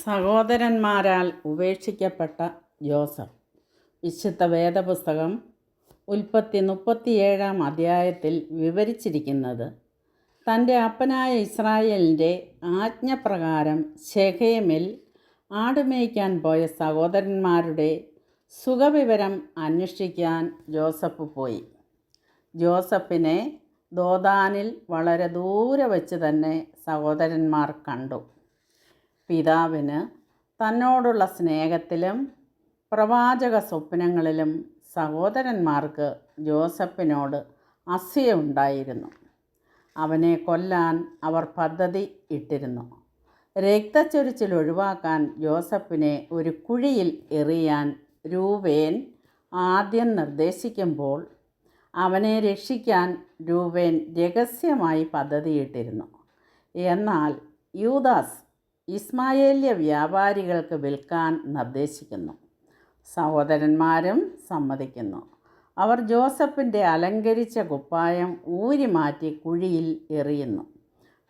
സഹോദരന്മാരാൽ ഉപേക്ഷിക്കപ്പെട്ട ജോസഫ്. വിശുദ്ധ വേദപുസ്തകം ഉൽപ്പത്തി 37-ാം അധ്യായത്തിൽ വിവരിച്ചിരിക്കുന്നത് തൻ്റെ അപ്പനായ ഇസ്രായേലിൻ്റെ ആജ്ഞപ്രകാരം ശെഖേമിൽ ആടുമേയ്ക്കാൻ പോയ സഹോദരന്മാരുടെ സുഖവിവരം അന്വേഷിക്കാൻ ജോസഫ് പോയി. ജോസഫിനെ ദോതാനിൽ വളരെ ദൂരെ വച്ച് തന്നെ സഹോദരന്മാർ കണ്ടു. പിതാവിന് തന്നോടുള്ള സ്നേഹത്തിലും പ്രവാചക സ്വപ്നങ്ങളിലും സഹോദരന്മാർക്ക് ജോസഫിനോട് അസൂയയുണ്ടായിരുന്നു. അവനെ കൊല്ലാൻ അവർ പദ്ധതി ഇട്ടിരുന്നു. രക്തച്ചൊരിച്ചിൽ ഒഴിവാക്കാൻ ജോസഫിനെ ഒരു കുഴിയിൽ എറിയാൻ രൂബേൻ ആദ്യം നിർദ്ദേശിക്കുമ്പോൾ അവനെ രക്ഷിക്കാൻ രൂബേൻ രഹസ്യമായി പദ്ധതിയിട്ടിരുന്നു. എന്നാൽ യൂദാസ് ഇസ്മായേല്യ വ്യാപാരികൾക്ക് വിൽക്കാൻ നിർദ്ദേശിക്കുന്നു. സഹോദരന്മാരും സമ്മതിക്കുന്നു. അവർ ജോസഫിൻ്റെ അലങ്കരിച്ച കുപ്പായം ഊരിമാറ്റി കുഴിയിൽ എറിയുന്നു.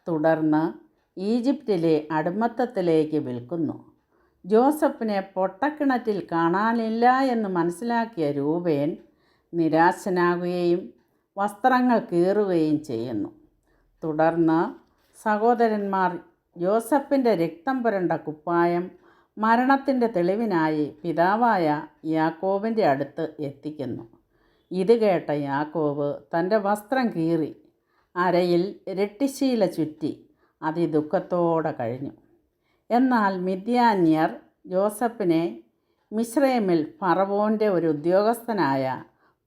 തുടർന്ന് ഈജിപ്തിലെ അടിമത്തത്തിലേക്ക് വിൽക്കുന്നു. ജോസഫിനെ പൊട്ടക്കിണറ്റിൽ കാണാനില്ല എന്ന് മനസ്സിലാക്കിയ രൂബേൻ നിരാശനാകുകയും വസ്ത്രങ്ങൾ കീറുകയും ചെയ്യുന്നു. തുടർന്ന് സഹോദരന്മാർ ജോസഫിൻ്റെ രക്തം പുരണ്ട കുപ്പായം മരണത്തിൻ്റെ തെളിവിനായി പിതാവായ യാക്കോബിൻ്റെ അടുത്ത് എത്തിക്കുന്നു. ഇത് കേട്ട യാക്കോബ് തൻ്റെ വസ്ത്രം കീറി അരയിൽ രട്ടിശീല ചുറ്റി അതിദുഃഖത്തോടെ കഴിഞ്ഞു. എന്നാൽ മിദ്യാന്യർ ജോസഫിനെ മിസ്രയീമിൽ ഫറവോൻ്റെ ഒരു ഉദ്യോഗസ്ഥനായ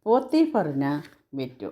പോത്തിഫറിന് വിറ്റു.